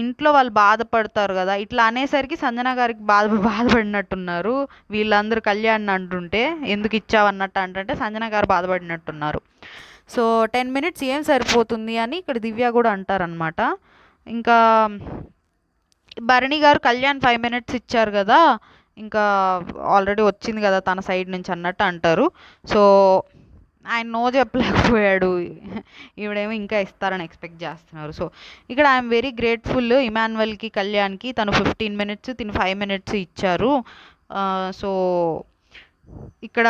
ఇంట్లో వాళ్ళు బాధపడతారు కదా, ఇట్లా అనేసరికి సంజన గారికి బాధపడినట్టున్నారు. వీళ్ళందరూ కళ్యాణ్ అంటుంటే ఎందుకు ఇచ్చావు అన్నట్టు అంటే సంజన గారు బాధపడినట్టున్నారు. సో 10 మినిట్స్ ఏం సరిపోతుంది అని ఇక్కడ దివ్య కూడా అంటారనమాట. ఇంకా భరణి గారు కళ్యాణ్ 5 మినిట్స్ ఇచ్చారు కదా, ఇంకా ఆల్రెడీ వచ్చింది కదా తన సైడ్ నుంచి అన్నట్టు అంటారు. సో ఆయన నో చెప్పలేకపోయాడు, ఈవిడేమో ఇంకా ఇస్తారని ఎక్స్పెక్ట్ చేస్తున్నారు. సో ఇక్కడ ఐఎమ్ వెరీ గ్రేట్ఫుల్ ఇమాన్యువల్కి, కళ్యాణ్కి. తను 15 మినిట్స్, తిను 5 మినిట్స్ ఇచ్చారు. సో ఇక్కడ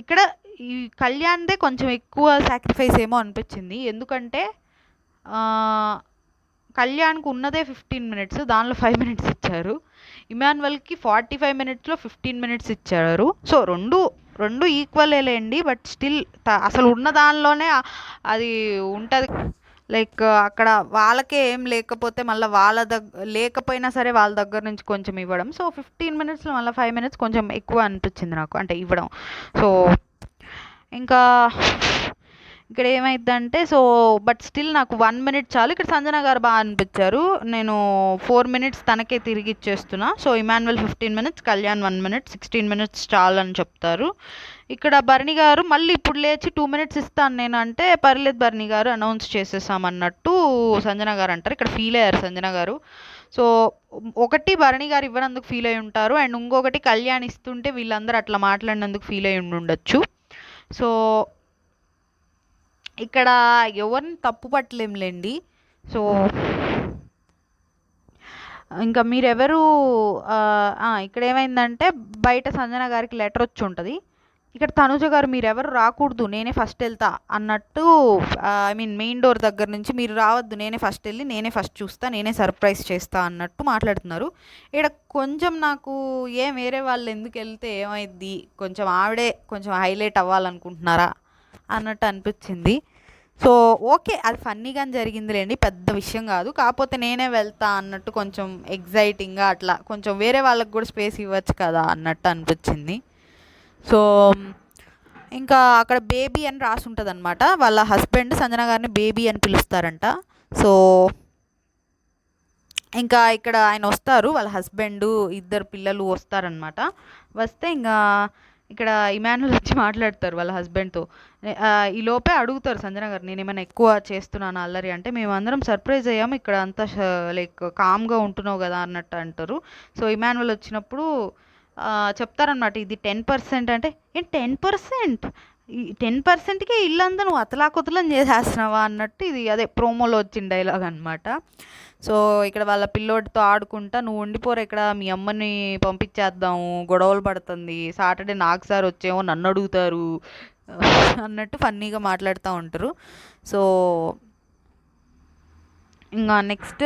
ఇక్కడ ఈ కళ్యాణ్దే కొంచెం ఎక్కువ సాక్రిఫైస్ ఏమో అనిపించింది. ఎందుకంటే కళ్యాణ్కి ఉన్నదే 15 మినిట్స్, దానిలో 5 మినిట్స్ ఇచ్చారు. ఇమాన్యువల్కి 45 మినిట్స్లో 15 మినిట్స్ ఇచ్చారు. సో రెండు ఈక్వలేండి, బట్ స్టిల్ అసలు ఉన్న దానిలోనే అది ఉంటుంది. లైక్ అక్కడ వాళ్ళకే ఏం లేకపోతే మళ్ళీ లేకపోయినా సరే వాళ్ళ దగ్గర నుంచి కొంచెం ఇవ్వడం. సో 15 మినిట్స్లో మళ్ళీ 5 మినిట్స్ కొంచెం ఎక్కువ అనిపించింది నాకు, అంటే ఇవ్వడం. సో ఇంకా ఇక్కడ ఏమైందంటే, సో బట్ స్టిల్ నాకు 1 మినిట్ చాలు. ఇక్కడ సంజన గారు బాగా అనిపించారు. నేను 4 మినిట్స్ తనకే తిరిగి ఇచ్చేస్తున్నా. So Emmanuel 15 minutes, Kalyan 1 minute, 16 minutes చాలు అని చెప్తారు. ఇక్కడ భరణి గారు మళ్ళీ ఇప్పుడు లేచి 2 మినిట్స్ ఇస్తాను నేను అంటే, పర్లేదు భరణి గారు అనౌన్స్ చేసేసామన్నట్టు సంజన గారు అంటారు. ఇక్కడ ఫీల్ అయ్యారు సంజన గారు. సో ఒకటి భరణి గారు ఇవ్వనందుకు ఫీల్ అయి ఉంటారు, అండ్ ఇంకొకటి కళ్యాణ్ ఇస్తుంటే వీళ్ళందరూ అట్లా మాట్లాడినందుకు ఫీల్ అయి ఉండొచ్చు. సో ఇక్కడ ఎవరిని తప్పు పట్టలేంలేండి. సో ఇంకా మీరెవరు ఇక్కడ ఏమైందంటే, బయట సంజన గారికి లెటర్ వచ్చి ఉంటుంది. ఇక్కడ తనుజ గారు మీరెవరు రాకూడదు, నేనే ఫస్ట్ వెళ్తా అన్నట్టు, ఐ మీన్ మెయిన్ డోర్ దగ్గర నుంచి మీరు రావద్దు, నేనే ఫస్ట్ వెళ్ళి నేనే ఫస్ట్ చూస్తా, నేనే సర్ప్రైజ్ చేస్తా అన్నట్టు మాట్లాడుతున్నారు. ఇక్కడ కొంచెం నాకు వేరే వాళ్ళు ఎందుకు వెళ్తే ఏమైద్ది, కొంచెం ఆవిడే కొంచెం హైలైట్ అవ్వాలనుకుంటున్నారా అన్నట్టు అనిపించింది. సో ఓకే, అది ఫన్నీగా జరిగిందిలేండి, పెద్ద విషయం కాదు. కాకపోతే నేనే వెళ్తా అన్నట్టు కొంచెం ఎగ్జైటింగ్గా అట్లా కొంచెం వేరే వాళ్ళకి కూడా స్పేస్ ఇవ్వచ్చు కదా అన్నట్టు అనిపించింది. సో ఇంకా అక్కడ బేబీ అని రాసి ఉంటుంది అనమాట. వాళ్ళ హస్బెండ్ సంజన గారిని బేబీ అని పిలుస్తారంట. సో ఇంకా ఇక్కడ ఆయన వస్తారు, వాళ్ళ హస్బెండ్, 2 పిల్లలు వస్తారనమాట. వస్తే ఇంకా ఇక్కడ ఇమాన్యుల్ వచ్చి మాట్లాడతారు వాళ్ళ హస్బెండ్తో. ఈ లోపే అడుగుతారు సంజన గారు, నేను ఏమైనా ఎక్కువ చేస్తున్నాను అల్లరి అంటే, మేమందరం సర్ప్రైజ్ అయ్యాము, ఇక్కడ అంతా లైక్ కామ్గా ఉంటున్నావు కదా అన్నట్టు అంటారు. సో ఇమాన్యుల్ వచ్చినప్పుడు చెప్తారనమాట, ఇది 10% అంటే, ఏం 10%? ఈ 10%కే ఇల్లంతా నువ్వు అతలాకుతలం చేసేస్తున్నావా అన్నట్టు, ఇది అదే ప్రోమోలో వచ్చిన డైలాగ్ అనమాట. సో ఇక్కడ వాళ్ళ పిల్లోడితో ఆడుకుంటా, నువ్వు ఉండిపోరా ఇక్కడ, మీ అమ్మని పంపించేద్దాము, గొడవలు పడుతుంది, సాటర్డే నాకు సార్ వచ్చేమో నన్ను అడుగుతారు అన్నట్టు ఫన్నీగా మాట్లాడుతూ ఉంటారు. సో ఇంకా నెక్స్ట్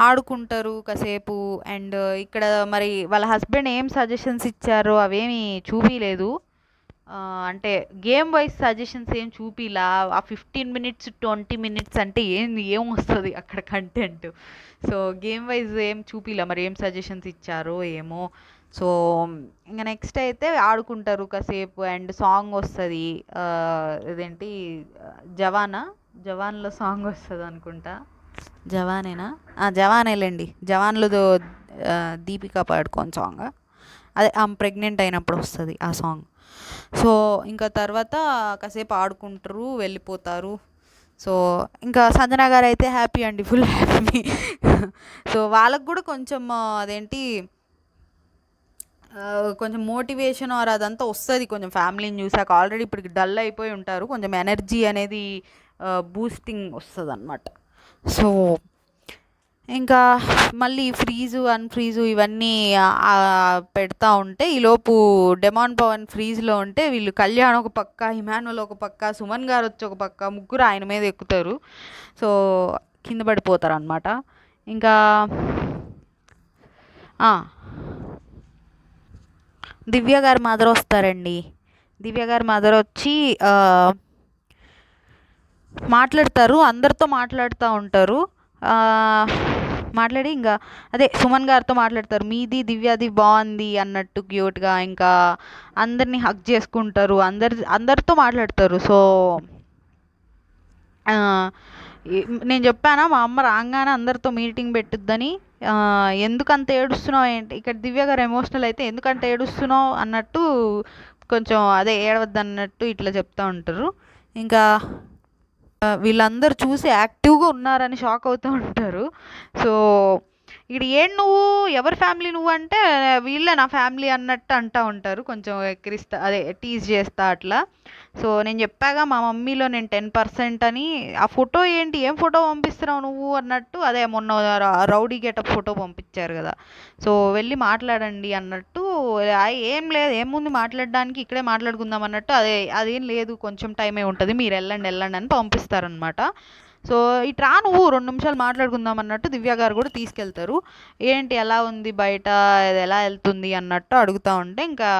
ఆడుకుంటారు కాసేపు. అండ్ ఇక్కడ మరి వాళ్ళ హస్బెండ్ ఏం సజెషన్స్ ఇచ్చారో అవేమీ చూపించలేదు. అంటే గేమ్ వైజ్ సజెషన్స్ ఏం చూపిలా. ఆ 15 మినిట్స్ 20 మినిట్స్ అంటే ఏం వస్తుంది అక్కడ కంటెంట్. సో గేమ్ వైజ్ ఏం చూపిలా, మరి ఏం సజెషన్స్ ఇచ్చారో ఏమో. సో ఇంకా నెక్స్ట్ అయితే ఆడుకుంటారు కాసేపు, అండ్ సాంగ్ వస్తుంది. ఇదేంటి జవాన్లో సాంగ్ వస్తుంది అనుకుంటా. జవానేనా? జవానేలేండి, జవాన్లో దీపిక పాడుకోని సాంగ్, అదే ఆమె ప్రెగ్నెంట్ అయినప్పుడు వస్తుంది ఆ సాంగ్. సో ఇంకా తర్వాత కాసేపు ఆడుకుంటారు, వెళ్ళిపోతారు. సో ఇంకా సంజన గారు అయితే హ్యాపీ అండి, ఫుల్ హ్యాపీ. సో వాళ్ళకు కూడా కొంచెం అదేంటి కొంచెం మోటివేషన్ ఆర్ అదంతా వస్తది కొంచెం ఫ్యామిలీని చూసాక. ఆల్రెడీ ఇప్పటికి డల్ అయిపోయి ఉంటారు. కొంచెం ఎనర్జీ అనేది బూస్టింగ్ వస్తదనమాట. సో, ఇంకా మళ్ళీ ఫ్రీజు, అన్‌ఫ్రీజు ఇవన్నీ పెడతా ఉంటే, ఈలోపు డెమాన్ పవన్ ఫ్రీజ్‌లో ఉంటే, వీళ్ళు కళ్యాణ్ ఒక పక్క, ఇమాన్యుల్ ఒక పక్క, సుమన్ గారొచ్చి ఒక పక్క, ముగ్గురు ఆయన మీద ఎక్కుతారు. సో, కింద పడిపోతారనమాట. ఇంకా ఆ! దివ్య గారి మదర్ వస్తారండి. దివ్య గారి మదర్ వచ్చి మాట్లాడతారు. అందరితో మాట్లాడుతూ ఉంటారు. మాట్లాడి ఇంకా అదే సుమన్ గారితో మాట్లాడతారు. మీది దివ్యది బాగుంది అన్నట్టు క్యూట్గా. ఇంకా అందరినీ హగ్ చేసుకుంటారు. అందరితో మాట్లాడతారు. సో నేను చెప్పానా మా అమ్మ రాగానే అందరితో మీటింగ్ పెట్టుద్దని. ఎందుకంత ఏడుస్తున్నావు ఏంటి, ఇక్కడ దివ్య గారు ఎమోషనల్ అయితే ఎందుకంత ఏడుస్తున్నావు అన్నట్టు కొంచెం అదే ఏడవద్దు అన్నట్టు ఇట్లా చెప్తూ ఉంటారు. ఇంకా వీళ్ళందరూ చూసి యాక్టివ్గా ఉన్నారని షాక్ అవుతూ ఉంటారు. సో ఇక్కడ ఏంటి నువ్వు, ఎవరి ఫ్యామిలీ నువ్వు అంటే, వీళ్ళే నా ఫ్యామిలీ అన్నట్టు అంటూ ఉంటారు. కొంచెం ఎక్కిరిస్తా అదే టీజ్ చేస్తా అట్లా. సో నేను చెప్పాగా మా మమ్మీలో నేను 10% అని. ఆ ఫోటో ఏంటి, ఏం ఫోటో పంపిస్తున్నావు నువ్వు అన్నట్టు. అదే మొన్న రౌడీ గెటప్ ఫోటో పంపించారు కదా, సో వెళ్ళి మాట్లాడండి అన్నట్టు. ఏం లేదు, ఏముంది మాట్లాడడానికి, ఇక్కడే మాట్లాడుకుందాం అన్నట్టు. అదేం లేదు, కొంచెం టైమే ఉంటుంది, మీరు వెళ్ళండి వెళ్ళండి అని పంపిస్తారనమాట. సో ఇట్రా నువ్వు 2 నిమిషాలు మాట్లాడుకుందాం అన్నట్టు దివ్య గారు కూడా తీసుకెళ్తారు. ఏంటి ఎలా ఉంది బయట, ఇది ఎలా వెళ్తుంది అన్నట్టు అడుగుతూ ఉంటే, ఇంకా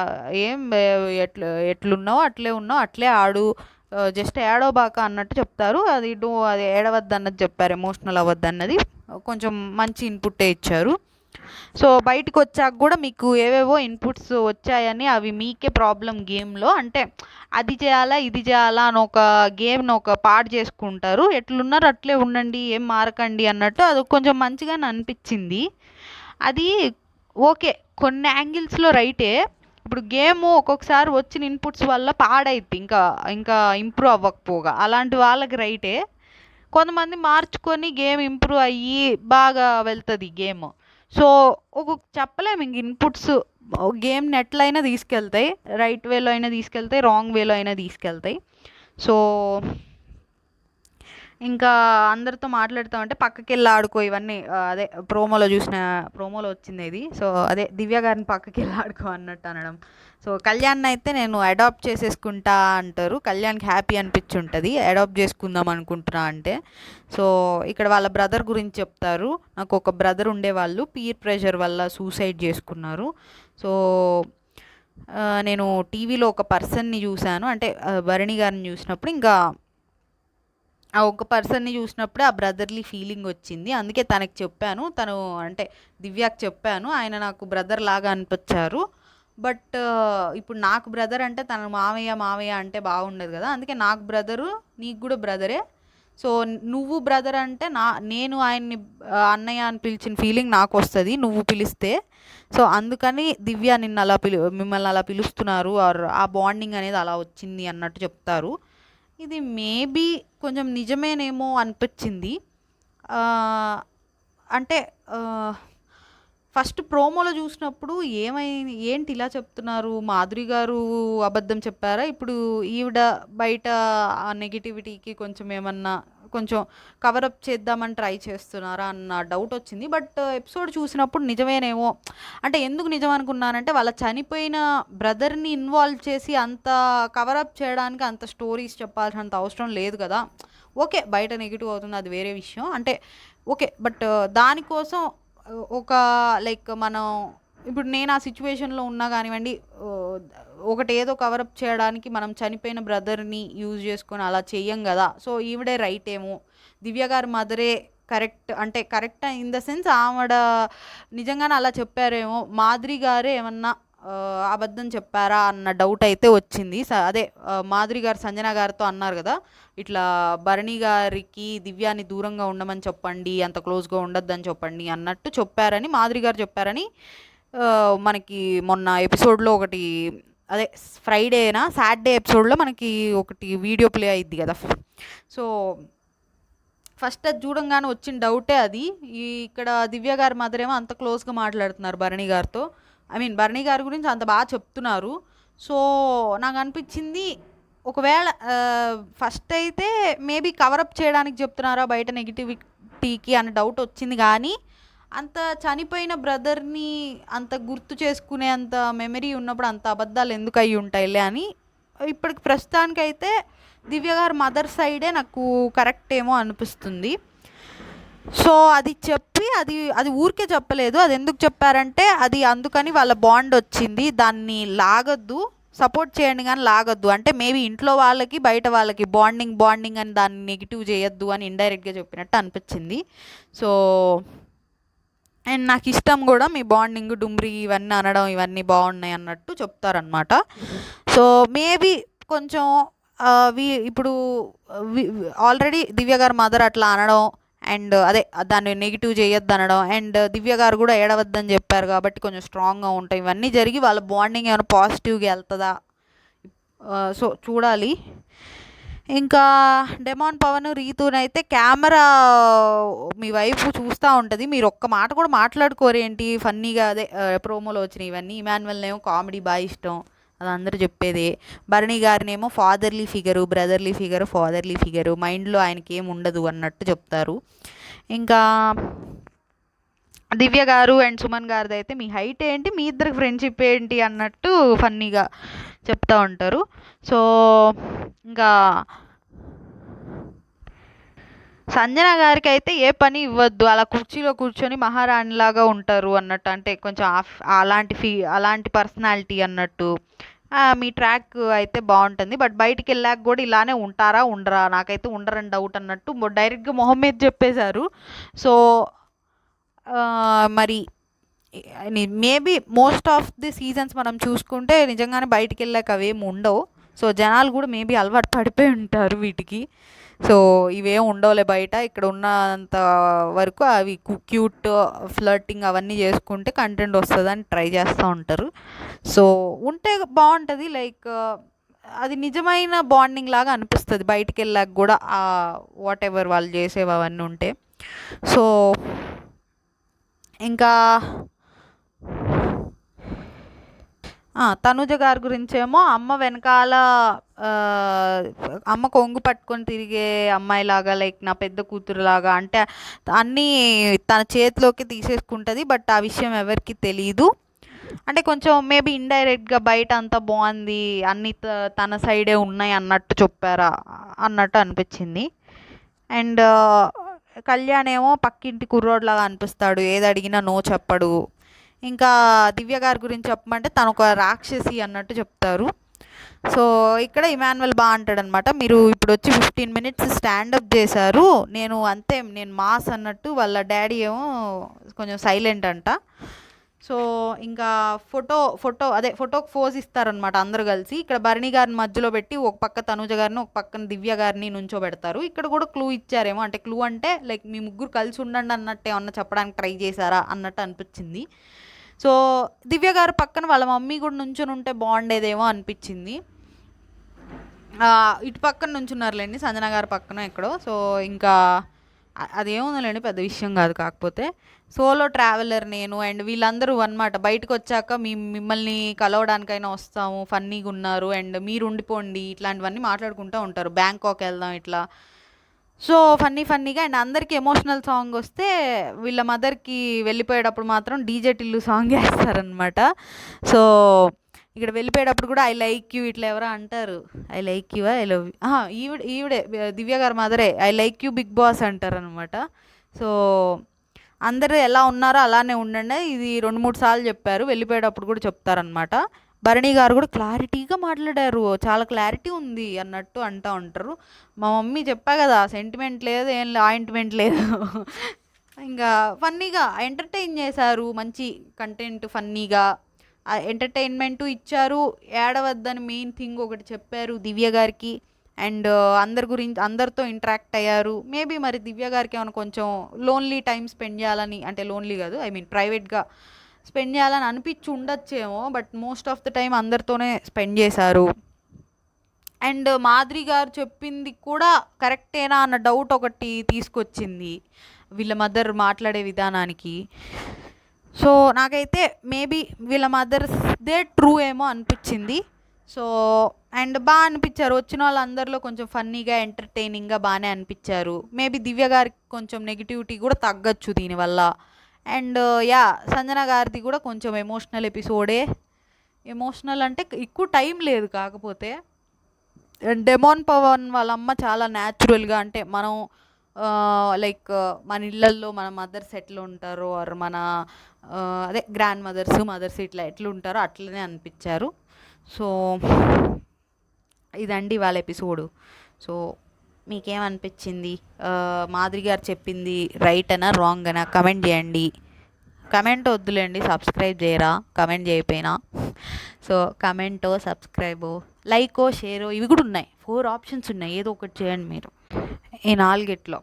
ఏం ఎట్లున్నావు అట్లే ఉన్నావు, అట్లే ఆడు, జస్ట్ ఏడవబాక అన్నట్టు చెప్తారు. అది ఏడవద్దు అన్నది చెప్పారు, ఎమోషనల్ అవ్వద్దు అన్నది కొంచెం మంచి ఇన్పుట్టే ఇచ్చారు. సో బయటకు వచ్చాక కూడా మీకు ఏవేవో ఇన్పుట్స్ వచ్చాయని, అవి మీకే ప్రాబ్లం గేమ్లో. అంటే అది చేయాలా ఇది చేయాలా అని ఒక గేమ్ను ఒక పార్ట్ చేసుకుంటారు. ఎట్లున్నారు అట్లే ఉండండి, ఏం మారకండి అన్నట్టు. అది కొంచెం మంచిగానే అనిపించింది. అది ఓకే, కొన్ని యాంగిల్స్లో రైటే. ఇప్పుడు గేమ్ ఒక్కొక్కసారి వచ్చిన ఇన్పుట్స్ వల్ల పాడైద్ది, ఇంకా ఇంకా ఇంప్రూవ్ అవ్వకపోగా. అలాంటి వాళ్ళకి రైటే. కొంతమంది మార్చుకొని గేమ్ ఇంప్రూవ్ అయ్యి బాగా వెళ్తుంది గేమ్. సో చెప్పలేము ఇంక ఇన్పుట్స్ గేమ్ని ఎట్లయినా తీసుకెళ్తాయి. రైట్ వేలో అయినా తీసుకెళ్తాయి, రాంగ్ వేలో అయినా తీసుకెళ్తాయి. సో ఇంకా అందరితో మాట్లాడుతూ ఉంటే పక్కకి వెళ్ళి ఆడుకో ఇవన్నీ, అదే ప్రోమోలో వచ్చింది ఇది. సో అదే దివ్య గారిని పక్కకి వెళ్ళి ఆడుకో అన్నట్టు అనడం. సో కళ్యాణ్ అయితే నేను అడాప్ట్ చేసేసుకుంటా అంటారు. కళ్యాణ్కి హ్యాపీ అనిపించుంటుంది అడాప్ట్ చేసుకుందాం అనుకుంటున్నా అంటే. సో ఇక్కడ వాళ్ళ బ్రదర్ గురించి చెప్తారు. నాకు ఒక బ్రదర్ ఉండేవాళ్ళు, పీర్ ప్రెషర్ వల్ల సూసైడ్ చేసుకున్నారు. సో నేను టీవీలో ఒక పర్సన్ని చూశాను, అంటే భరణి గారిని చూసినప్పుడు, ఇంకా ఆ ఒక పర్సన్ని చూసినప్పుడే ఆ బ్రదర్లీ ఫీలింగ్ వచ్చింది. అందుకే తనకి చెప్పాను, తను అంటే దివ్యాకి చెప్పాను, ఆయన నాకు బ్రదర్ లాగా అనిపించారు. బట్ ఇప్పుడు నాకు బ్రదర్ అంటే తన మావయ్య మావయ్య అంటే బాగుండదు కదా, అందుకే నాకు బ్రదరు, నీకు కూడా బ్రదరే. సో నువ్వు బ్రదర్ అంటే నేను ఆయన్ని అన్నయ్య అని పిలిచిన ఫీలింగ్ నాకు వస్తుంది నువ్వు పిలిస్తే. సో అందుకని దివ్య మిమ్మల్ని అలా పిలుస్తున్నారు, ఆర్ ఆ బాండింగ్ అనేది అలా వచ్చింది అన్నట్టు చెప్తారు. ఇది మేబీ కొంచెం నిజమేనేమో అనిపించింది. అంటే ఫస్ట్ ప్రోమోలో చూసినప్పుడు ఏంటి ఇలా చెప్తున్నారు, మాధురి గారు అబద్ధం చెప్పారా, ఇప్పుడు ఈవిడ బయట ఆ నెగిటివిటీకి కొంచెం కవరప్ చేద్దామని ట్రై చేస్తున్నారా అన్న డౌట్ వచ్చింది. బట్ ఎపిసోడ్ చూసినప్పుడు నిజమేనేమో. అంటే ఎందుకు నిజం అనుకున్నానంటే, వాళ్ళ చనిపోయిన బ్రదర్ని ఇన్వాల్వ్ చేసి అంత కవరప్ చేయడానికి అంత స్టోరీస్ చెప్పాల్సినంత అవసరం లేదు కదా. ఓకే, బయట నెగిటివ్ అవుతుంది, అది వేరే విషయం. అంటే ఓకే, బట్ దానికోసం ఒక లైక్ మనం ఇప్పుడు నేను ఆ సిచ్యువేషన్లో ఉన్నా కానివ్వండి, ఒకటి ఏదో కవరప్ చేయడానికి మనం చనిపోయిన బ్రదర్ని యూజ్ చేసుకొని అలా చెయ్యం కదా. సో ఈవిడే రైట్ ఏమో, దివ్య గారి మదరే కరెక్ట్, అంటే కరెక్ట్ ఇన్ ద సెన్స్ ఆవిడ నిజంగానే అలా చెప్పారేమో, మాధురి గారే ఏమన్నా అబద్ధం చెప్పారా అన్న డౌట్ అయితే వచ్చింది. అదే మాధురి గారు సంజన గారితో అన్నారు కదా, ఇట్లా భరణి గారికి దివ్యాని దూరంగా ఉండమని చెప్పండి, అంత క్లోజ్గా ఉండొద్దని చెప్పండి అన్నట్టు చెప్పారని, మాధురి గారు చెప్పారని మనకి మొన్న ఎపిసోడ్లో ఒకటి, అదే సాటర్డే ఎపిసోడ్లో మనకి ఒకటి వీడియో ప్లే అయ్యిద్ది కదా. సో ఫస్ట్ అది చూడంగానే వచ్చిన డౌటే అది. ఇక్కడ దివ్య గారి మదర్ ఏమో అంత క్లోజ్గా మాట్లాడుతున్నారు భరణి గారితో. ఐ మీన్ భరణి గారి గురించి అంత బాగా చెప్తున్నారు. సో నాకు అనిపించింది ఒకవేళ ఫస్ట్ అయితే మేబీ కవరప్ చేయడానికి చెప్తున్నారా బయట నెగిటివిటీకి అన్న డౌట్ వచ్చింది. కానీ అంత చనిపోయిన బ్రదర్ని అంత గుర్తు చేసుకునే అంత మెమరీ ఉన్నప్పుడు అంత అబద్ధాలు ఎందుకు అయ్యి ఉంటాయిలే అని ఇప్పటికి ప్రస్తుతానికైతే దివ్య గారు మదర్ సైడే నాకు కరెక్ట్ ఏమో అనిపిస్తుంది. సో అది చెప్పి అది ఊరికే చెప్పలేదు. అది ఎందుకు చెప్పారంటే అది అందుకని వాళ్ళ బాండ్ వచ్చింది, దాన్ని లాగొద్దు, సపోర్ట్ చేయండి కానీ లాగొద్దు. అంటే మేబీ ఇంట్లో వాళ్ళకి బయట వాళ్ళకి బాండింగ్ అని దాన్ని నెగిటివ్ చేయొద్దు అని ఇండైరెక్ట్గా చెప్పినట్టు అనిపించింది. సో అండ్ నాకు ఇష్టం కూడా మీ బాండింగ్ డుమ్రి ఇవన్నీ అనడం ఇవన్నీ బాగున్నాయి అన్నట్టు చెప్తారనమాట. సో మేబీ కొంచెం ఇప్పుడు ఆల్రెడీ దివ్య గారు మదర్ అట్లా అనడం అండ్ అదే దాన్ని నెగిటివ్ చేయొద్దు అనడం అండ్ దివ్య గారు కూడా ఏడవద్దని చెప్పారు కాబట్టి కొంచెం స్ట్రాంగ్గా ఉంటాయి. ఇవన్నీ జరిగి వాళ్ళ బాండింగ్ ఏమైనా పాజిటివ్గా వెళ్తుందా సో చూడాలి. ఇంకా డెమాన్ పవన్ రీతునైతే కెమెరా మీ వైపు చూస్తూ ఉంటుంది, మీరు ఒక్క మాట కూడా మాట్లాడుకోరేంటి ఫన్నీగా అదే ప్రోమోలో వచ్చినాయి ఇవన్నీ. ఇమాన్యువల్నేమో కామెడీ బాగా ఇష్టం, అది అందరూ చెప్పేది. భరణి గారినేమో fatherly figure, brotherly figure, fatherly figure, మైండ్లో ఆయనకి ఏం ఉండదు అన్నట్టు చెప్తారు. ఇంకా దివ్య గారు అండ్ సుమన్ గారిది అయితే మీ హైట్ ఏంటి, మీ ఇద్దరికి ఫ్రెండ్షిప్ ఏంటి అన్నట్టు ఫన్నీగా చెప్తూ ఉంటారు. సో ఇంకా సంజన గారికి అయితే ఏ పని ఇవ్వద్దు, అలా కుర్చీలో కూర్చొని మహారాణిలాగా ఉంటారు అన్నట్టు, అంటే కొంచెం అలాంటి పర్సనాలిటీ అన్నట్టు. మీ ట్రాక్ అయితే బాగుంటుంది, బట్ బయటికి వెళ్ళాక కూడా ఇలానే ఉంటారా ఉండరా, నాకైతే ఉండరని డౌట్ అన్నట్టు డైరెక్ట్గా మొహం మీద చెప్పేశారు. సో మరి maybe most of the seasons మనం చూసుకుంటే నిజంగానే బయటికి వెళ్ళాక అవేమి ఉండవు. సో జనాలు కూడా మేబీ అలవాటు పడిపోయి ఉంటారు వీటికి. సో ఇవేం ఉండవులే బయట, ఇక్కడ ఉన్నంత వరకు అవి క్యూట్ ఫ్లర్టింగ్ అవన్నీ చేసుకుంటే కంటెంట్ వస్తుందని ట్రై చేస్తూ ఉంటారు. సో ఉంటే బాగుంటుంది, లైక్ అది నిజమైన బాండింగ్ లాగా అనిపిస్తుంది బయటికి వెళ్ళాక కూడా వాట్ ఎవర్ వాళ్ళు చేసేవి అవన్నీ ఉంటే. సో ఇంకా తనుజ గారి గురించేమో అమ్మ వెనకాల అమ్మ కొంగు పట్టుకొని తిరిగే అమ్మాయిలాగా, లైక్ నా పెద్ద కూతురులాగా, అంటే అన్నీ తన చేతిలోకి తీసేసుకుంటుంది, బట్ ఆ విషయం ఎవరికి తెలీదు. అంటే కొంచెం మేబీ ఇండైరెక్ట్గా బయట అంతా బాగుంది అన్నీ తన సైడే ఉన్నాయి అన్నట్టు చెప్పారా అన్నట్టు అనిపించింది. అండ్ కళ్యాణ్ ఏమో పక్కింటి కుర్రోడ్లాగా అనిపిస్తాడు, ఏది అడిగినా నో చెప్పడు. ఇంకా దివ్య గారి గురించి చెప్పమంటే తను ఒక రాక్షసి అన్నట్టు చెప్తారు. సో ఇక్కడ ఇమాన్యువల్ బాగా అంటాడు అనమాట, మీరు ఇప్పుడు వచ్చి 15 minutes స్టాండప్ చేశారు, నేను మాస్ అన్నట్టు. వాళ్ళ డాడీ ఏమో కొంచెం సైలెంట్ అంట. సో ఇంకా ఫోటోకి ఫోజ్ ఇస్తారనమాట అందరూ కలిసి. ఇక్కడ భరణి గారిని మధ్యలో పెట్టి ఒక పక్క తనుజ గారిని ఒక పక్కన దివ్య గారిని నుంచోబెడతారు. ఇక్కడ కూడా క్లూ ఇచ్చారేమో, అంటే క్లూ అంటే లైక్ మీ ముగ్గురు కలిసి ఉండండి అన్నట్టు ఏమన్నా చెప్పడానికి ట్రై చేశారా అన్నట్టు అనిపించింది. సో దివ్య గారు పక్కన వాళ్ళ మమ్మీ కూడా నుంచొని ఉంటే బాగుండేదేమో అనిపించింది. ఇటు పక్కన నుంచున్నారులేండి సంజన గారి పక్కన ఎక్కడో. సో ఇంకా అదేముందండి పెద్ద విషయం కాదు. కాకపోతే సోలో ట్రావెలర్ నేను అండ్ వీళ్ళందరూ అనమాట బయటకు వచ్చాక మిమ్మల్ని కలవడానికైనా వస్తాము, ఫన్నీగా ఉన్నారు అండ్ మీరు ఉండిపోండి ఇట్లాంటివన్నీ మాట్లాడుకుంటూ ఉంటారు, బ్యాంకాక్ వెళ్దాం ఇట్లా. సో ఫన్నీగా అండ్ అందరికీ ఎమోషనల్ సాంగ్ వస్తే వీళ్ళ మదర్కి వెళ్ళిపోయేటప్పుడు మాత్రం డీజే టిల్లు సాంగ్ వేస్తారనమాట. సో ఇక్కడ వెళ్ళిపోయేటప్పుడు కూడా ఐ లైక్ యూ ఇట్లా ఎవరో అంటారు, I like you I love you, ఈవిడే దివ్య గారి మదరే I like you Bigg Boss అంటారనమాట. సో అందరూ ఎలా ఉన్నారో అలానే ఉండండి, ఇది 2-3 సార్లు చెప్పారు, వెళ్ళిపోయేటప్పుడు కూడా చెప్తారనమాట. భరణి గారు కూడా క్లారిటీగా మాట్లాడారు, చాలా క్లారిటీ ఉంది అన్నట్టు అంటూ ఉంటారు. మా మమ్మీ చెప్పా కదా సెంటిమెంట్ లేదు ఏం ఆయింట్మెంట్ లేదు. ఇంకా ఫన్నీగా ఎంటర్టైన్ చేశారు, మంచి కంటెంట్ ఫన్నీగా ఎంటర్టైన్మెంటు ఇచ్చారు. ఏడవద్దని మెయిన్ థింగ్ ఒకటి చెప్పారు దివ్య గారికి అండ్ అందరితో ఇంటరాక్ట్ అయ్యారు. మేబీ మరి దివ్య గారికి ఏమైనా కొంచెం లోన్లీ టైం స్పెండ్ చేయాలని, అంటే లోన్లీ కాదు ఐ మీన్ ప్రైవేట్గా స్పెండ్ చేయాలని అనిపించి ఉండొచ్చేమో, but most of the time అందరితోనే స్పెండ్ చేశారు. అండ్ మాధురి గారు చెప్పింది కూడా కరెక్టేనా అన్న డౌట్ ఒకటి తీసుకొచ్చింది వీళ్ళ మదర్ మాట్లాడే విధానానికి. సో నాకైతే మేబీ వీళ్ళ మదర్స్దే ట్రూ ఏమో అనిపించింది. సో అండ్ బాగా అనిపించారు వచ్చిన వాళ్ళందరిలో, కొంచెం ఫన్నీగా ఎంటర్టైనింగ్గా బాగానే అనిపించారు. మేబీ దివ్య గారికి కొంచెం నెగిటివిటీ కూడా తగ్గచ్చు దీనివల్ల. అండ్ యా, సంజన గారిది కూడా కొంచెం ఎమోషనల్ ఎపిసోడే. ఎమోషనల్ అంటే ఎక్కువ టైం లేదు, కాకపోతే డెమోన్ పవన్ వాళ్ళ అమ్మ చాలా న్యాచురల్గా, అంటే మనం లైక్ మన ఇళ్ళల్లో మన మదర్స్ ఎట్లా ఉంటారో ఆర్ మన అదే గ్రాండ్ మదర్స్ ఇట్లా ఎట్లా ఉంటారో అట్లనే అనిపించారు. సో ఇదండి వాళ్ళ ఎపిసోడు. సో మీకేమనిపించింది? మాధురి గారు చెప్పింది రైట్ అనా రాంగ్ అనా కమెంట్ చేయండి. కమెంట్ వద్దులేండి, సబ్స్క్రైబ్ చేయరా కమెంట్ చేయకపోయినా. సో కమెంటో, సబ్స్క్రైబో, లైకో, షేరో ఇవి కూడా ఉన్నాయి. 4 ఆప్షన్స్ ఉన్నాయి, ఏదో ఒకటి చేయండి మీరు ఈ 4గిట్లో.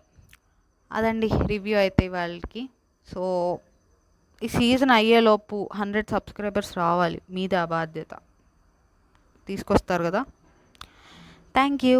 అదండి రివ్యూ అయితే వాళ్ళకి. సో ఈ సీజన్ అయ్యేలోపు 100 సబ్స్క్రైబర్స్ రావాలి, మీద బాధ్యత. తీసుకొస్తారు కదా. Thank you.